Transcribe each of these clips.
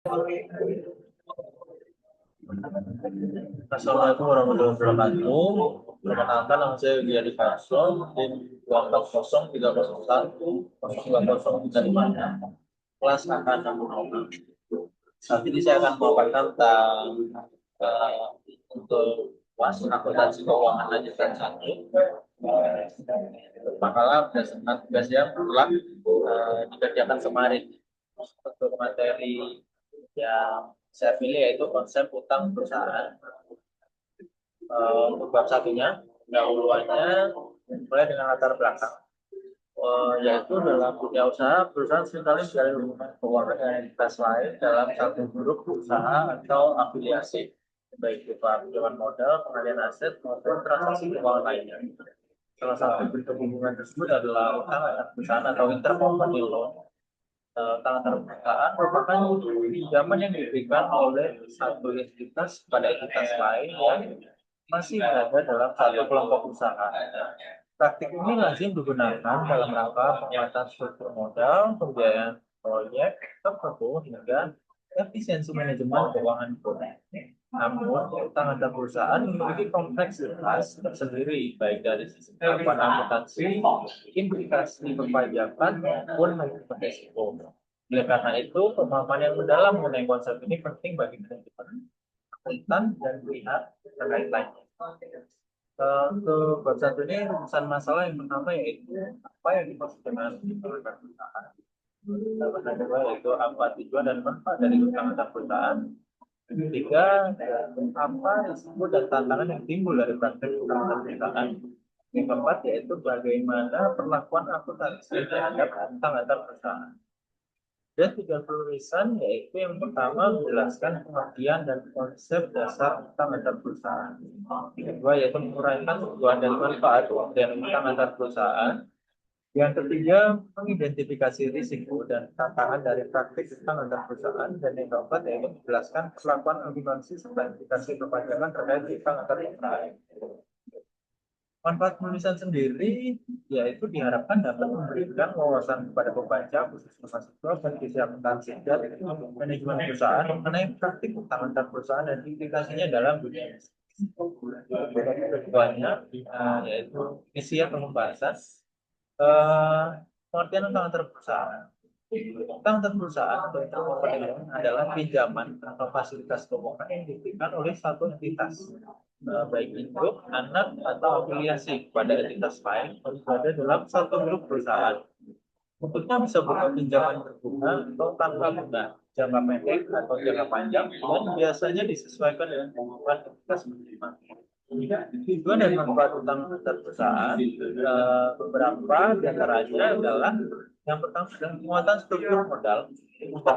Assalamualaikum warahmatullahi wabarakatuh. Perkenalkan, nama saya Yudi Adi Karso, tim 240-301-09035, kelas angka 66. Saat ini saya akan memaparkan tentang eh, untuk kelas akuntansi keuangan lanjutan 1. Makalah berdasarkan tugas yang telah dikerjakan kemarin. Untuk materi yang saya pilih yaitu konsep utang perusahaan. Untuk bab satunya, pendahuluannya mulai dengan latar belakang, yaitu dalam dunia usaha, perusahaan seringkali menjalin hubungan keuangan dengan entitas lain dalam satu grup usaha atau afiliasi, baik berupa pinjaman modal, pengalihan aset, maupun transaksi keuangan lainnya. Salah satu bentuk hubungan tersebut adalah utang antar perusahaan atau intercompany loan. Utang antar perusahaan merupakan pinjaman yang diberikan oleh satu entitas pada entitas lain yang masih berada dalam satu kelompok usaha. Praktik ini lazim digunakan dalam rangka penguatan struktur modal, pembiayaan proyek tertentu, hingga efisiensi manajemen keuangan pun. Namun, utang antar perusahaan memiliki kompleksitas tersendiri, baik dari sisi kemampuan akuntansi, implikasi perpajakan, maupun manajemen risiko. Oleh karena itu, pemahaman yang mendalam mengenai konsep ini penting bagi manajemen akuntan dan pihak terkait lainnya. Untuk bab satu ini rumusan masalah yang pertama yaitu apa yang dimaksud dengan perusahaan. Yang kedua yaitu apa tujuan dan manfaat dari utang antar perusahaan. Ketiga, apa risiko dan tantangan yang timbul dari praktek utang antar perusahaan. Yang keempat yaitu bagaimana perlakuan akuntansi terhadap utang antar perusahaan. Dan tiga tulisan yaitu yang pertama menjelaskan pengertian dan konsep dasar utang antar perusahaan. Yang kedua yaitu menguraikan tujuan dan manfaat dan utang antar perusahaan. Yang ketiga mengidentifikasi risiko dan tantangan dari praktik utang antar perusahaan. Dan yang keempat yaitu menjelaskan perlakuan akuntansi serta implikasi perpajakan terkait utang antar perusahaan. Manfaat penulisan sendiri yaitu diharapkan dapat memberikan wawasan kepada pembaca, khususnya mahasiswa, bagi akuntansi dan manajemen perusahaan mengenai praktik utang antar perusahaan dan implikasinya dalam dunia bisnis. Keduanya yaitu isi atau pembahasan pengertian utang antar perusahaan. Utang antar perusahaan atau intercompany adalah pinjaman atau fasilitas keuangan yang diberikan oleh satu entitas, baik induk, anak, atau afiliasi pada entitas lain yang berada dalam satu grup perusahaan. Bentuknya bisa berupa pinjaman berbunga atau tanpa bunga, jangka pendek atau jangka panjang, dan biasanya disesuaikan dengan kebutuhan entitas menerima. Tujuan dan manfaat utang antar perusahaan beberapa diantaranya adalah yang pertama adalah penguatan struktur modal untuk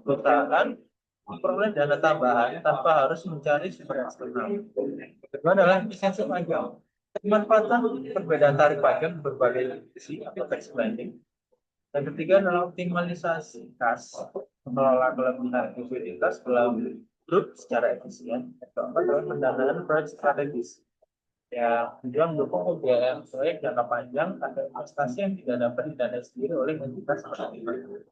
perusahaan memperoleh dana tambahan tanpa harus mencari sumber eksternal. Kedua adalah efisiensi pajak. Pemanfaatan perbedaan tarif pajak berbagai sisi atau tax planning. Dan ketiga adalah optimalisasi kas, mengelola kelebihan likuiditas dalam grup secara efisien. Yang keempat adalah pendanaan proyek strategis. Ya, juga mendukung pembiayaan proyek jangka panjang agar investasi yang tidak dapat didanai sendiri oleh entitas seperti itu.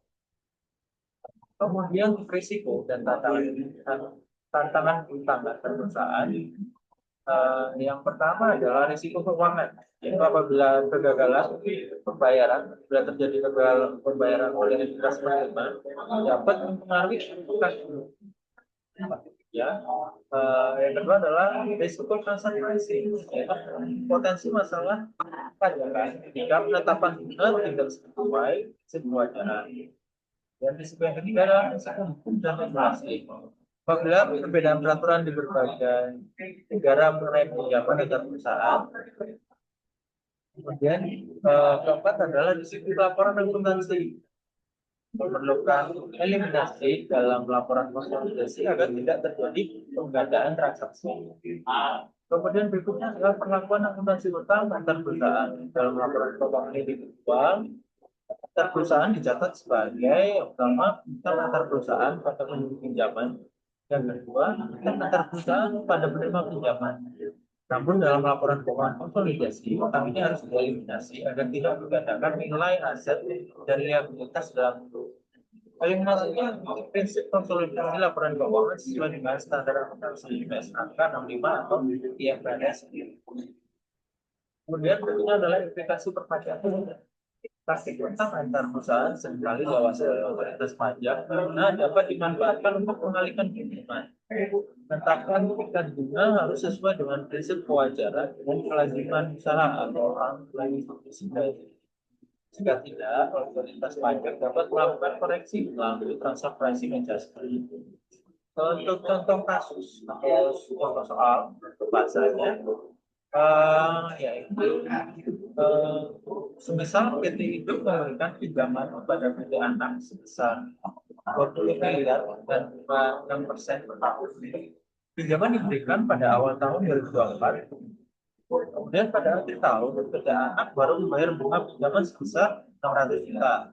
Kemudian risiko dan tantangan utang dan perusahaan. Yang pertama adalah risiko keuangan, yaitu apabila kegagalan pembayaran, bila terjadi kegagalan pembayaran oleh entitas penerima, dapat mempengaruhi cash flow. Ya, yang kedua adalah risiko transparansi, yaitu potensi masalah pajakan jika penetapan bunga tidak sesuai sebuah cara. Dan risiko yang ketiga adalah risiko hukum dan regulasi. Apabila perbedaan peraturan di berbagai negara mengenai pinjaman antar perusahaan. Kemudian keempat adalah risiko laporan akuntansi. Memerlukan eliminasi dalam laporan konsolidasi agar tidak terjadi penggandaan transaksi. Kemudian berikutnya adalah perlakuan akuntansi utang antar perusahaan. Dalam laporan keuangan individual, antar perusahaan dicatat sebagai yang pertama utang antar perusahaan pada penerima pinjaman, yang kedua utang antar perusahaan pada penerima pinjaman. Namun dalam laporan keuangan konsolidasi, utang ini harus dieliminasi agar tidak menggandakan nilai aset dan liabilitas dalam Eliminasinya prinsip konsolidasi laporan keuangan sesuai dengan standar akuntansi IAS angka 65 atau IFRS. Kemudian berikutnya adalah implikasi perpajakan. Plastik utang antar perusahaan seringkali diawasi oleh otoritas pajak karena dapat dimanfaatkan untuk mengalihkan keuntungan. Menetapkan tingkat bunga harus sesuai dengan prinsip kewajaran dan kelaziman usaha atau orang lain institusi. Jika tidak, otoritas pajak dapat melakukan koreksi melalui transfer pricing adjustment. Untuk contoh kasus atau contoh soal bahasanya, yaitu semisal PT Induk memberikan pinjaman kepada PT Anak sebesar 20 miliar dan 6% per tahun. Pinjaman diberikan pada awal tahun 2024. Kemudian pada akhir tahun, PT Anak baru membayar bunga pinjaman sebesar 600 juta.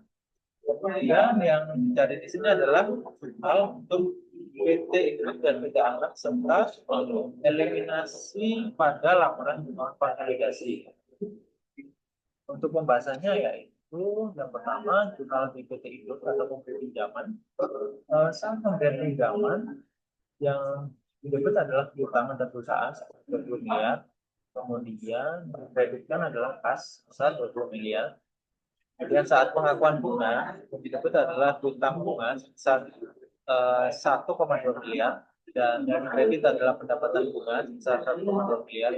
Kemudian yang dicari di sini adalah hal untuk PT Induk dan PT Anak serta eliminasi pada laporan keuangan konsolidasi. Untuk pembahasannya yaitu yang pertama jurnal PT Induk atau pemberi pinjaman. Saat pemberian pinjaman yang didebut adalah piutang dan perusahaan 20 miliar. Kemudian dikreditkan adalah kas besar 20 miliar. Kemudian saat pengakuan bunga yang didebut adalah piutang bunga sebesar 1,2 miliar dan yang kredit adalah pendapatan bunga sebesar 1,2 miliar.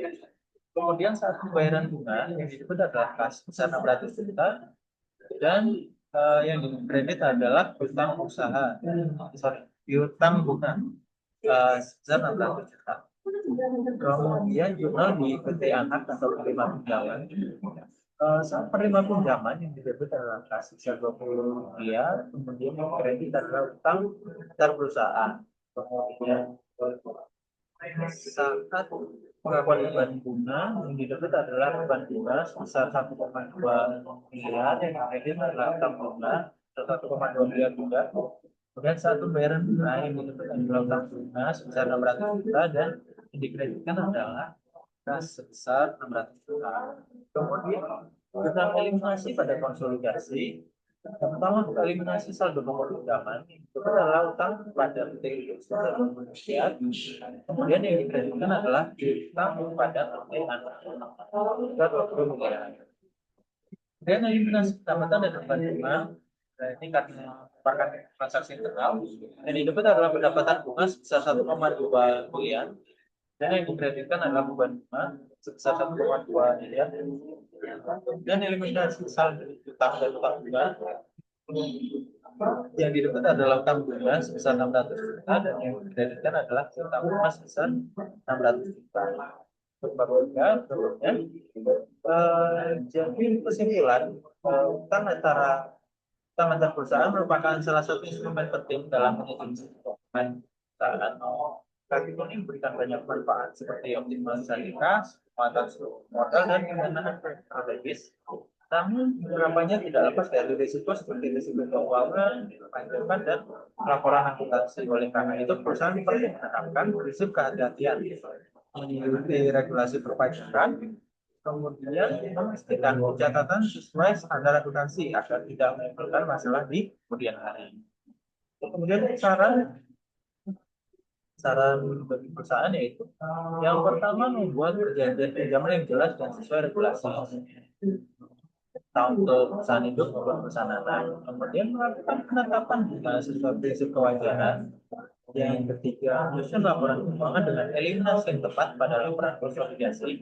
Kemudian saat pembayaran bunga yang disebut adalah kas besar 600 juta dan yang dikredit adalah piutang usaha, piutang bunga sebesar 600 juta. Kemudian jurnal di PT Anak atau penerima pinjaman. Saat penerima pinjaman yang disebut adalah kas sebesar 20 miliar, kemudian yang kredit adalah utang antar perusahaan. Kemudian saat pengakuan beban bunga yang didebut adalah beban bunga sebesar 1,2 miliar, yang kredit adalah utang bunga 1,2 miliar juga. Kemudian saat pembayaran bunga yang didebut adalah utang bunga sebesar 600 juta dan yang dikreditkan adalah kas sebesar 600 juta. Kemudian tentang eliminasi pada konsolidasi. Yang pertama, eliminasi saldo pokok pinjaman itu adalah utang pada PT sebesar 20 miliar. Kemudian yang dikreditkan adalah utang pada PT Anak sebesar 20 miliar. Kemudian eliminasi pendapatan dan beban bunga. Ini karena merupakan transaksi internal. Yang didebut adalah pendapatan bunga sebesar 1,2 miliar. Dan yang dikreditkan adalah beban bunga sebesar 1,2 miliar. Dan eliminasi saldo utang dan utang bunga yang didebut adalah utang bunga sebesar 600 juta dan yang dikreditkan adalah utang bunga sebesar 600 juta. Jadi kesimpulan utang antar perusahaan merupakan salah satu instrumen penting dalam menyusun perusahaan. Kaki ini memberikan banyak manfaat seperti optimalisasi kas, penguatan modal dan pendanaan strategis. Namun beberapanya tidak lepas dari risiko seperti risiko keuangan, pajakan dan laporan akuntansi. Oleh karena itu perusahaan perlu menerapkan prinsip kehati-hatian, mengikuti regulasi perpajakan, kemudian memastikan pencatatan sesuai standar akuntansi agar tidak menimbulkan masalah di kemudian hari. Kemudian saran bagi perusahaan yaitu yang pertama membuat perjanjian pinjaman yang jelas dan sesuai regulasi untuk perusahaan induk maupun perusahaan anak. Kemudian melakukan penetapan sesuai prinsip kewajaran. Yang ketiga, menyusun laporan keuangan dengan eliminasi yang tepat pada laporan konsolidasi.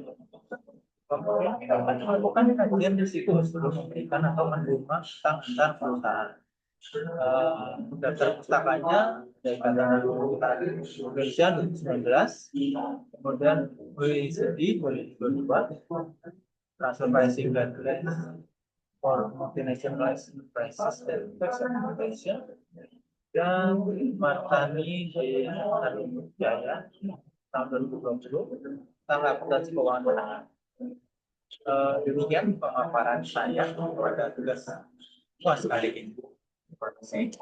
Kemudian melakukan kajian risiko sebelum memberikan atau menerima utang antar perusahaan. Daftar pustakanya dari Badan Indonesia 2019, kemudian OECD 2022, transfer pricing guidelines for multinational enterprises and tax administration, dan Martani di Jaya tahun 2020 tentang akuntansi keuangan menengah. Demikian pemaparan saya pada tugas puas kali ini. Terima kasih.